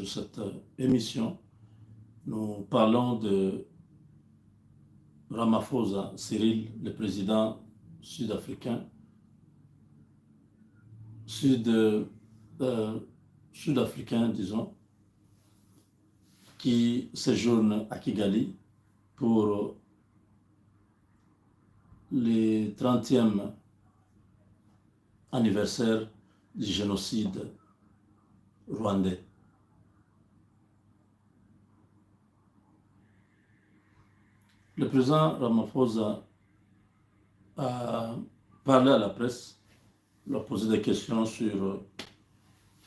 sur cette émission. Nous parlons de Ramaphosa, Cyril, le président sud-africain, sud-africain, disons, qui séjourne à Kigali pour le 30e anniversaire du génocide rwandais. Le président Ramaphosa a parlé à la presse, il a posé des questions sur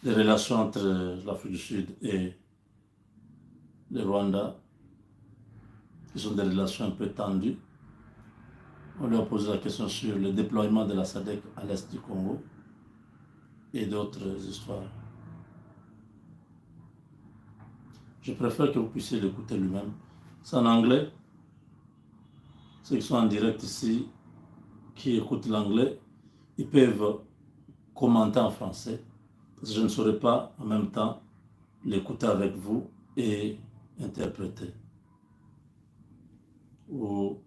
les relations entre l'Afrique du Sud et le Rwanda, qui sont des relations un peu tendues. On lui a posé la question sur le déploiement de la SADC à l'est du Congo et d'autres histoires. Je préfère que vous puissiez l'écouter lui-même. C'est en anglais. Ceux qui sont en direct ici, qui écoutent l'anglais, ils peuvent commenter en français. Parce que je ne saurais pas en même temps l'écouter avec vous et interpréter. Ou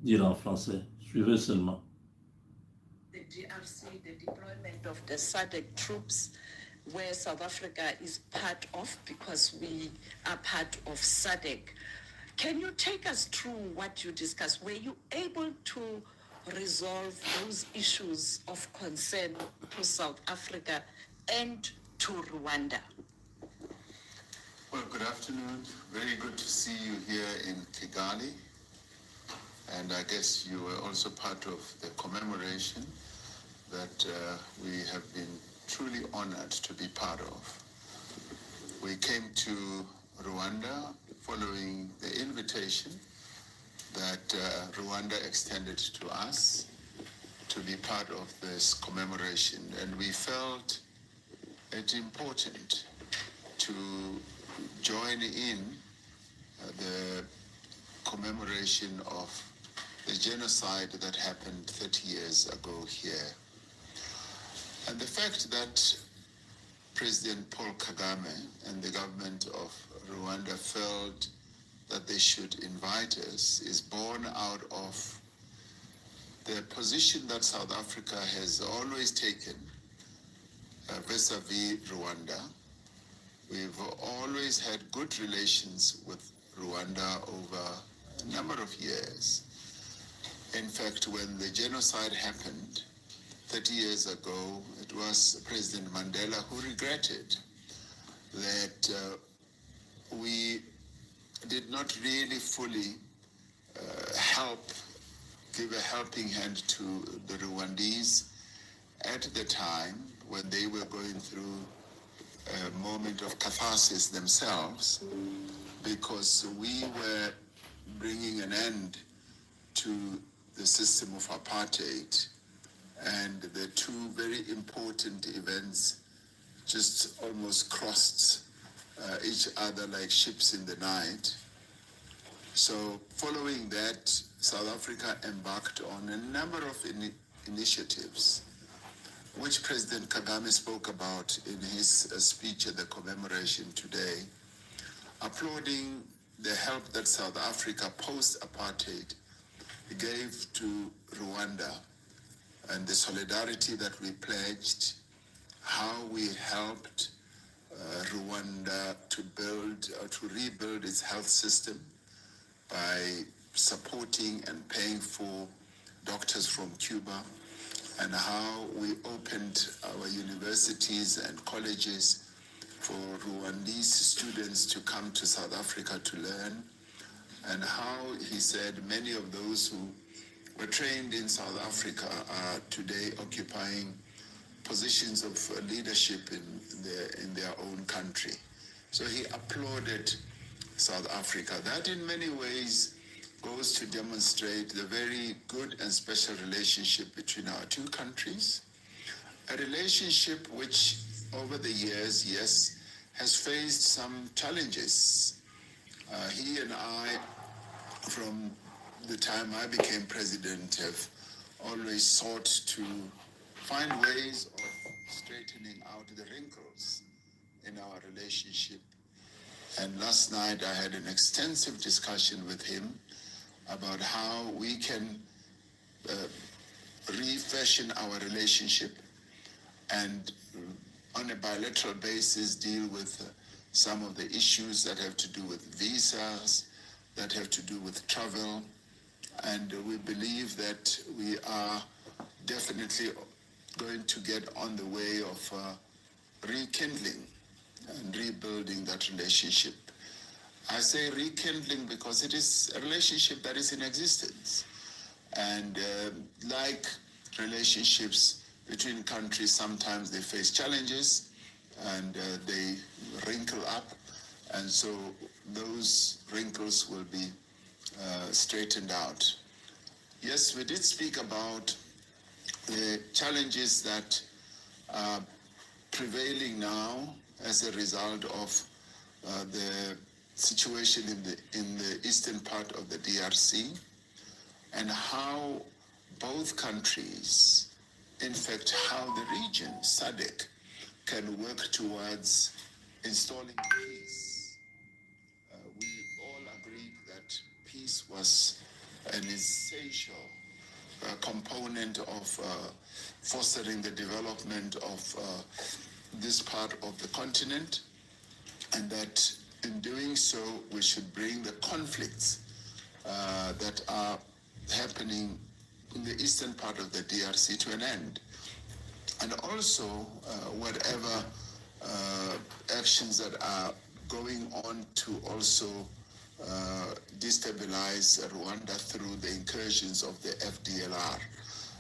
dire en français. Suivez seulement. The DRC, the deployment of the SADC troops, where South Africa is part of, because we are part of SADC. Can you take us through what you discussed? Were you able to resolve those issues of concern to South Africa and to Rwanda? Well, good afternoon. Very good to see you here in Kigali. And I guess you were also part of the commemoration that we have been truly honored to be part of. We came to Rwanda following the invitation that Rwanda extended to us to be part of this commemoration. And we felt it important to join in the commemoration of the genocide that happened 30 years ago here. And the fact that President Paul Kagame and the government of Rwanda felt that they should invite us is born out of the position that South Africa has always taken vis-a-vis Rwanda. We've always had good relations with Rwanda over a number of years. In fact, when the genocide happened 30 years ago, it was President Mandela who regretted that we did not really fully give a helping hand to the Rwandese at the time when they were going through a moment of catharsis themselves, because we were bringing an end to the system of apartheid, and the two very important events just almost crossed each other like ships in the night. So following that, South Africa embarked on a number of initiatives, which President Kagame spoke about in his speech at the commemoration today, applauding the help that South Africa post-apartheid gave to Rwanda and the solidarity that we pledged, how we helped Rwanda to rebuild its health system by supporting and paying for doctors from Cuba, and how we opened our universities and colleges for Rwandese students to come to South Africa to learn, and how he said many of those who were trained in South Africa are today occupying positions of leadership in their own country. So he applauded South Africa. That in many ways goes to demonstrate the very good and special relationship between our two countries, a relationship which over the years, yes, has faced some challenges. He and I, from the time I became president, have always sought to find ways of straightening out the wrinkles in our relationship And last night I had an extensive discussion with him about how we can refashion our relationship and on a bilateral basis deal with some of the issues that have to do with visas, that have to do with travel. And we believe that we are definitely going to get on the way of rekindling and rebuilding that relationship. I say rekindling because it is a relationship that is in existence. And like relationships between countries, sometimes they face challenges and they wrinkle up. And so those wrinkles will be straightened out. Yes, we did speak about the challenges that are prevailing now as a result of the situation in the eastern part of the DRC, and how both countries, in fact, how the region, SADC, can work towards installing peace. We all agreed that peace was an essential component of fostering the development of this part of the continent, and that in doing so, we should bring the conflicts that are happening in the eastern part of the DRC to an end. And also, whatever actions that are going on to also destabilize Rwanda through the incursions of the FDLR.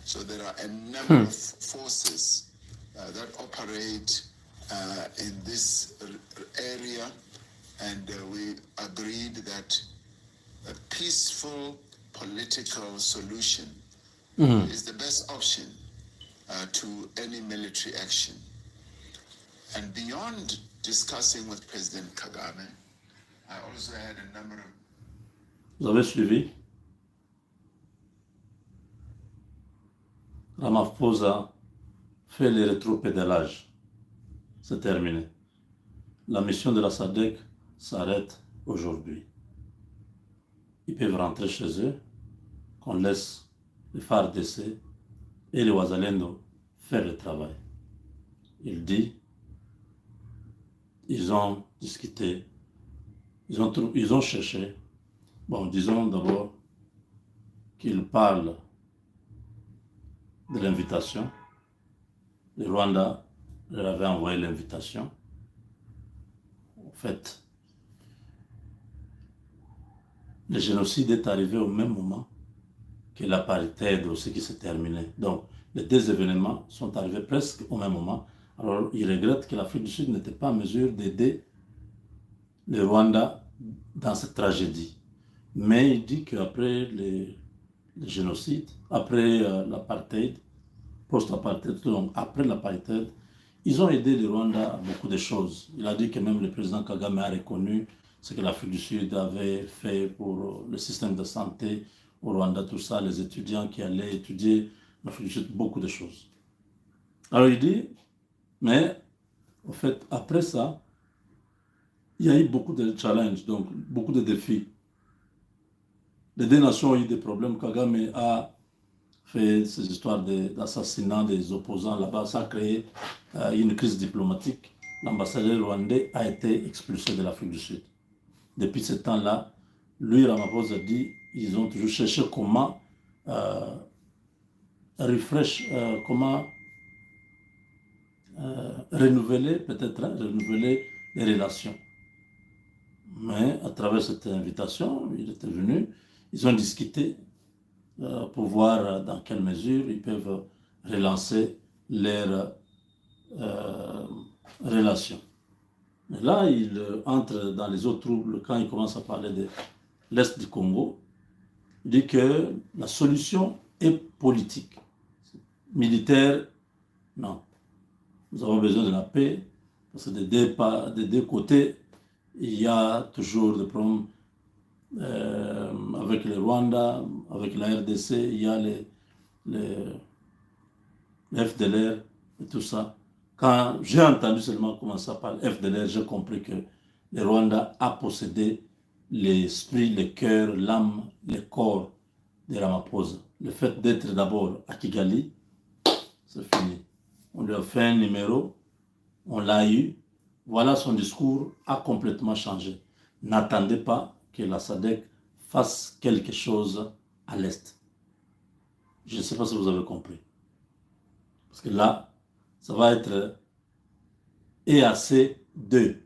So there are a number of forces that operate in this area, and we agreed that a peaceful political solution is the best option to any military action. And beyond discussing with President Kagame, I also had a number of... Vous avez suivi? Ramaphosa fait les rétropédalages. C'est terminé. La mission de la SADC s'arrête aujourd'hui. Ils peuvent rentrer chez eux, qu'on laisse les FARDC et les Wazalendo faire le travail. Il dit, ils ont discuté, ils ont cherché. Bon, disons d'abord qu'ils parlent de l'invitation. Le Rwanda leur avait envoyé l'invitation. En fait, le génocide est arrivé au même moment que l'apartheid aussi qui s'est terminé. Donc, les deux événements sont arrivés presque au même moment. Alors, il regrette que l'Afrique du Sud n'était pas en mesure d'aider le Rwanda dans cette tragédie. Mais il dit qu'après le génocide, après l'apartheid, post-apartheid, donc après l'apartheid, ils ont aidé le Rwanda à beaucoup de choses. Il a dit que même le président Kagame a reconnu ce que l'Afrique du Sud avait fait pour le système de santé au Rwanda, tout ça, les étudiants qui allaient étudier en Afrique du Sud, beaucoup de choses. Alors il dit, mais en fait, après ça, il y a eu beaucoup de challenges, donc beaucoup de défis. Les deux nations ont eu des problèmes. Kagame a fait ces histoires d'assassinat des opposants là-bas. Ça a créé une crise diplomatique. L'ambassadeur rwandais a été expulsé de l'Afrique du Sud. Depuis ce temps-là, lui, Ramaphosa dit, ils ont toujours cherché comment renouveler, peut-être, renouveler les relations. Mais à travers cette invitation, il était venu, ils ont discuté pour voir dans quelle mesure ils peuvent relancer leurs relations. Mais là, il entre dans les autres troubles quand il commence à parler de l'Est du Congo. Il dit que la solution est politique. Militaire, non. Nous avons besoin de la paix, parce que des deux côtés, il y a toujours des problèmes avec le Rwanda, avec la RDC, il y a les FDLR et tout ça. Quand j'ai entendu seulement commencer à parler FDLR, j'ai compris que le Rwanda a possédé l'esprit, le cœur, l'âme, le corps de Ramaphosa. Le fait d'être d'abord à Kigali, c'est fini. On lui a fait un numéro, on l'a eu. Voilà, son discours a complètement changé. N'attendez pas que la SADC fasse quelque chose à l'Est. Je ne sais pas si vous avez compris. Parce que là, ça va être EAC 2,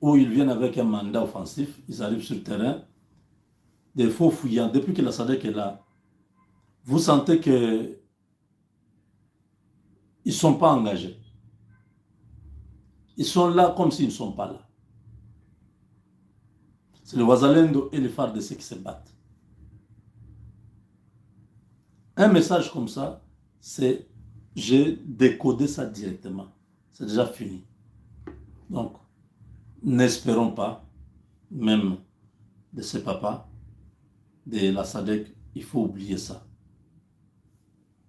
où ils viennent avec un mandat offensif, ils arrivent sur le terrain, des faux fouillants. Depuis que la SADC est là, vous sentez qu'ils ne sont pas engagés. Ils sont là comme s'ils ne sont pas là. C'est le Wazalendo et les FARDC qui se battent. Un message comme ça, c'est j'ai décodé ça directement. C'est déjà fini. Donc, n'espérons pas, même de ces papas, de la SADC, il faut oublier ça.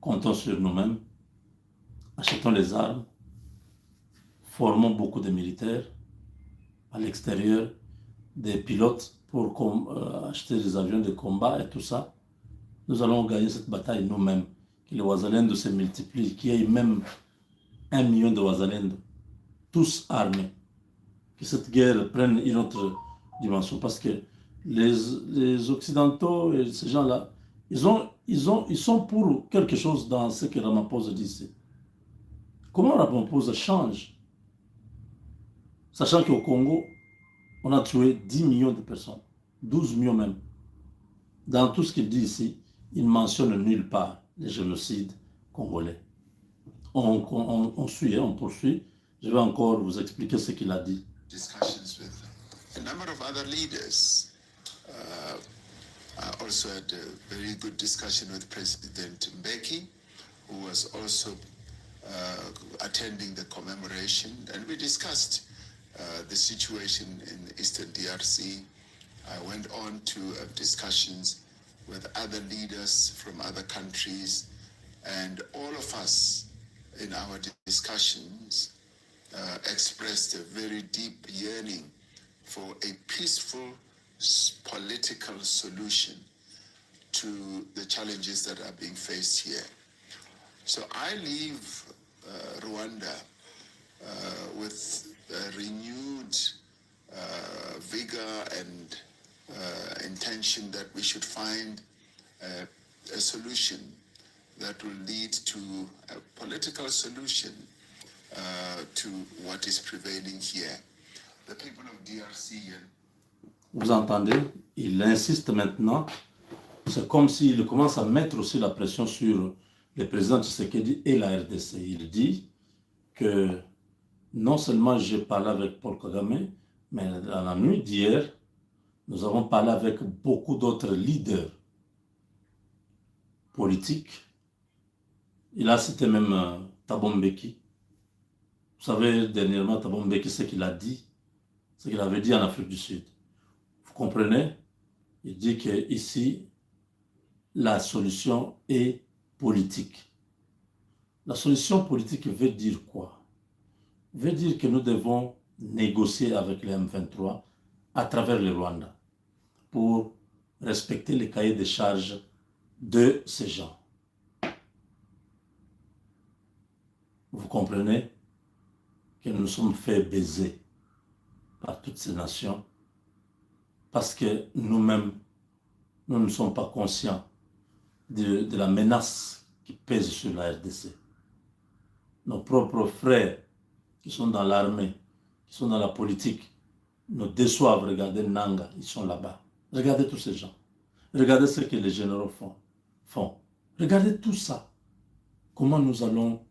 Comptons sur nous-mêmes, achetons les armes, formons beaucoup de militaires à l'extérieur, des pilotes pour acheter des avions de combat et tout ça. Nous allons gagner cette bataille nous-mêmes. Que les Wazalendo se multiplient, qu'il y ait même 1 million de Wazalendo, tous armés. Que cette guerre prenne une autre dimension. Parce que les Occidentaux et ces gens-là, ils sont pour quelque chose dans ce que Ramaphosa dit ici. Comment Ramaphosa change? Sachant qu'au Congo, on a tué 10 millions de personnes, 12 millions même. Dans tout ce qu'il dit ici, il ne mentionne nulle part les génocides congolais. On suit, on poursuit. Je vais encore vous expliquer ce qu'il a dit. Discussions with a number of other leaders. I also had a very good discussion with President Mbeki, who was also attending the commemoration, and we discussed the situation in Eastern DRC. I went on to discussions with other leaders from other countries, and all of us in our discussions expressed a very deep yearning for a peaceful political solution to the challenges that are being faced here. So I leave Rwanda with renewed vigor and intention that we should find a solution that will lead to a political solution to what is prevailing here. The people of DRC. Vous entendez? Il insiste maintenant. C'est comme s'il commence à mettre aussi la pression sur le président Tshisekedi et la RDC. Il dit que non seulement j'ai parlé avec Paul Kagame, mais dans la nuit d'hier, nous avons parlé avec beaucoup d'autres leaders politiques. Il a cité même Thabo Mbeki. Vous savez, dernièrement, Thabo Mbeki, ce qu'il a dit, ce qu'il avait dit en Afrique du Sud. Vous comprenez? Il dit qu'ici, la solution est politique. La solution politique veut dire quoi? Veut dire que nous devons négocier avec les M23 à travers le Rwanda pour respecter les cahiers de charges de ces gens. Vous comprenez que nous sommes fait baiser par toutes ces nations parce que nous-mêmes, nous ne sommes pas conscients de la menace qui pèse sur la RDC. Nos propres frères qui sont dans l'armée, qui sont dans la politique, nous déçoivent. Regardez Nanga, ils sont là-bas. Regardez tous ces gens. Regardez ce que les généraux font. Regardez tout ça. Comment nous allons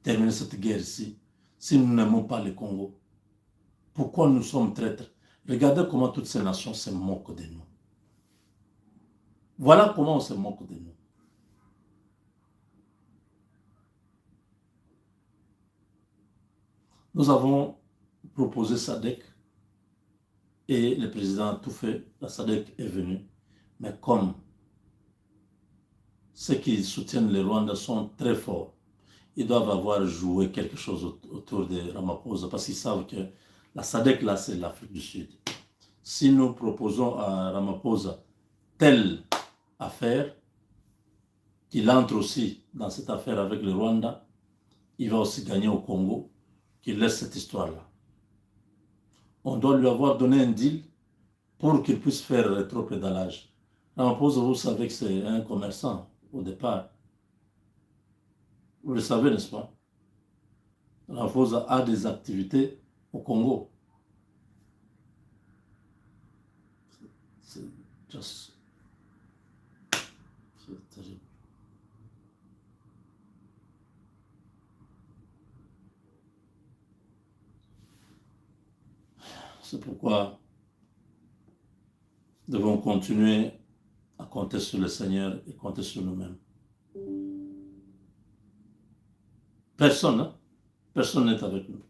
terminer cette guerre ici si nous n'aimons pas le Congo? Pourquoi nous sommes traîtres? Regardez comment toutes ces nations se moquent de nous. Voilà comment on se moque de nous. Nous avons proposé SADC et le président a tout fait. La SADC est venue. Mais comme ceux qui soutiennent le Rwanda sont très forts, ils doivent avoir joué quelque chose autour de Ramaphosa parce qu'ils savent que La SADC, là, c'est l'Afrique du Sud. Si nous proposons à Ramaphosa telle affaire, qu'il entre aussi dans cette affaire avec le Rwanda, il va aussi gagner au Congo, qu'il laisse cette histoire-là. On doit lui avoir donné un deal pour qu'il puisse faire rétropédalage. Ramaphosa, vous savez que c'est un commerçant au départ. Vous le savez, n'est-ce pas? Ramaphosa a des activités au Congo. C'est terrible. C'est pourquoi nous devons continuer à compter sur le Seigneur et compter sur nous-mêmes. Personne, hein? Personne n'est avec nous.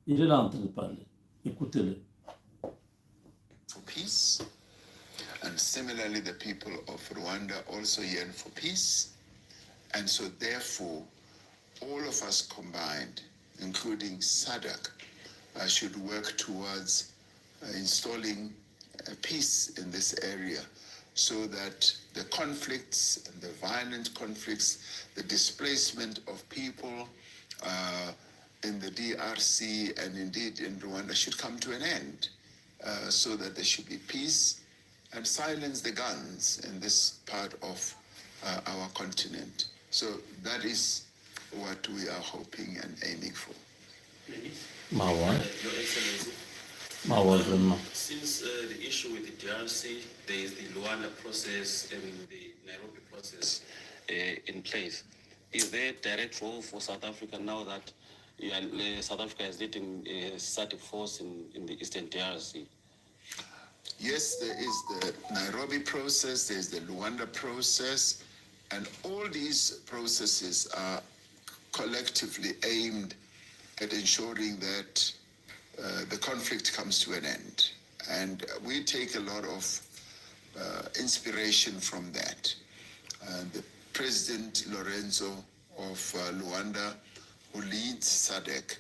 Il est là en train de parler. Écoutez-le. For peace. And similarly, the people of Rwanda also yearn for peace. And so therefore, all of us combined, including SADC, should work towards installing peace in this area so that the conflicts, the violent conflicts, the displacement of people in the DRC and indeed in Rwanda should come to an end so that there should be peace and silence the guns in this part of our continent. So that is what we are hoping and aiming for. Mawa. Your Excellency, Vraiment. since the issue with the DRC, there is the Luanda process and the Nairobi process in place. Is there direct role for South Africa now that South Africa is leading a SADC force in the Eastern DRC? Yes, there is the Nairobi process, there's the Luanda process, and all these processes are collectively aimed at ensuring that the conflict comes to an end. And we take a lot of inspiration from that. The President Lorenzo of Luanda, who leads SADC,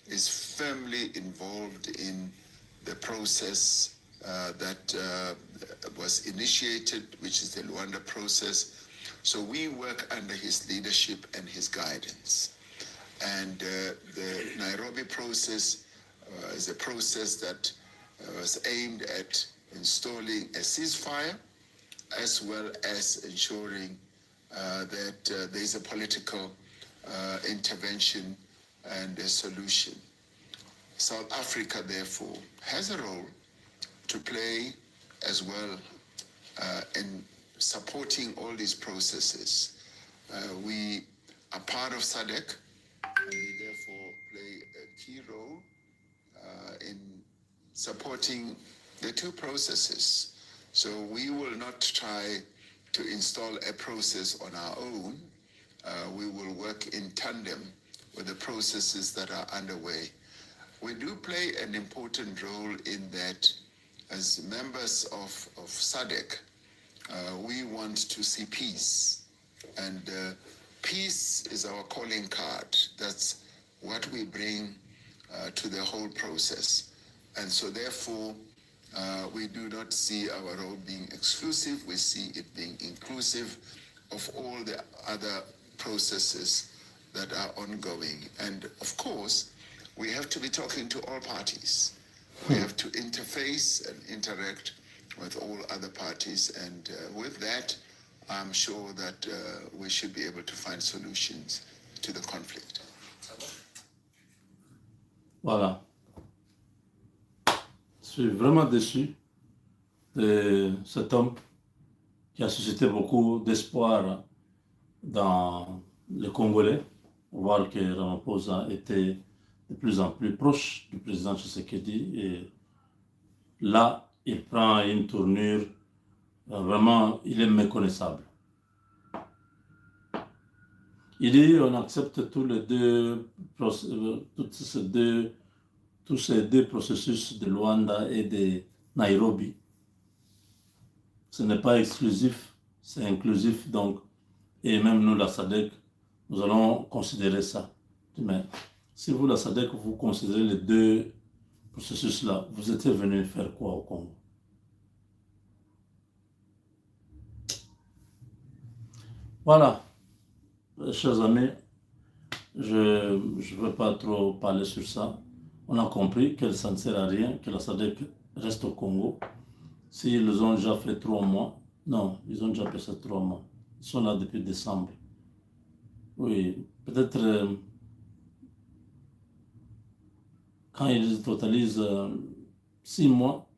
is firmly involved in the process that was initiated, which is the Luanda process. So we work under his leadership and his guidance. And the Nairobi process is a process that was aimed at installing a ceasefire as well as ensuring that there is a political intervention and a solution. South Africa, therefore, has a role to play as well in supporting all these processes. We are part of SADC, and we therefore play a key role in supporting the two processes. So we will not try to install a process on our own. We will work in tandem with the processes that are underway. We do play an important role in that as members of SADC, we want to see peace. And peace is our calling card. That's what we bring to the whole process. And so therefore, we do not see our role being exclusive. We see it being inclusive of all the other processes that are ongoing. And of course, we have to be talking to all parties. We have to interface and interact with all other parties. And with that, I'm sure that we should be able to find solutions to the conflict. Voilà. Je suis vraiment déçu de cet homme qui a suscité beaucoup d'espoir dans les Congolais. Voir que Ramaphosa était de plus en plus proche du président Tshisekedi et là, il prend une tournure, vraiment, il est méconnaissable. Il dit on accepte tous ces deux processus de Luanda et de Nairobi. Ce n'est pas exclusif, c'est inclusif donc. Et même nous, la SADC, nous allons considérer ça. Mais si vous, la SADC, vous considérez les deux processus-là, vous étiez venu faire quoi au Congo? Voilà, chers amis, je ne veux pas trop parler sur ça. On a compris que ça ne sert à rien, que la SADC reste au Congo. S'ils ont déjà fait 3 mois, non, ils ont déjà passé 3 mois. Ils sont là depuis décembre. Oui, peut-être quand ils totalisent 6 mois,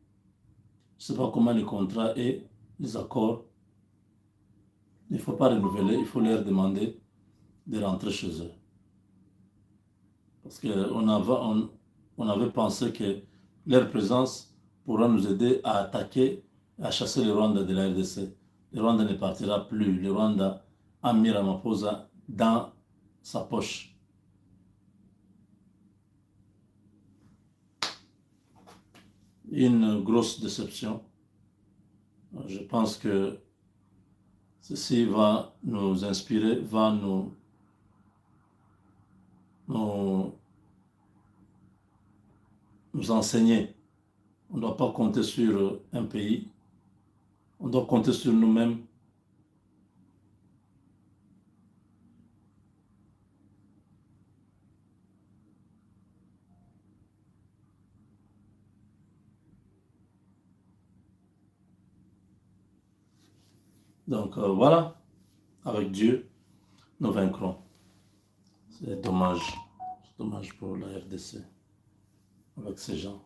je ne sais pas comment les contrats et les accords, il ne faut pas renouveler, il faut leur demander de rentrer chez eux. Parce on avait pensé que leur présence pourra nous aider à attaquer, à chasser le Rwanda de la RDC. Le Rwanda ne partira plus. Le Rwanda a mis Ramaphosa dans sa poche. Une grosse déception. Je pense que ceci va nous inspirer, va nous enseigner. On ne doit pas compter sur un pays, on doit compter sur nous-mêmes. Donc voilà, avec Dieu, nous vaincrons. C'est dommage pour la RDC, avec ces gens.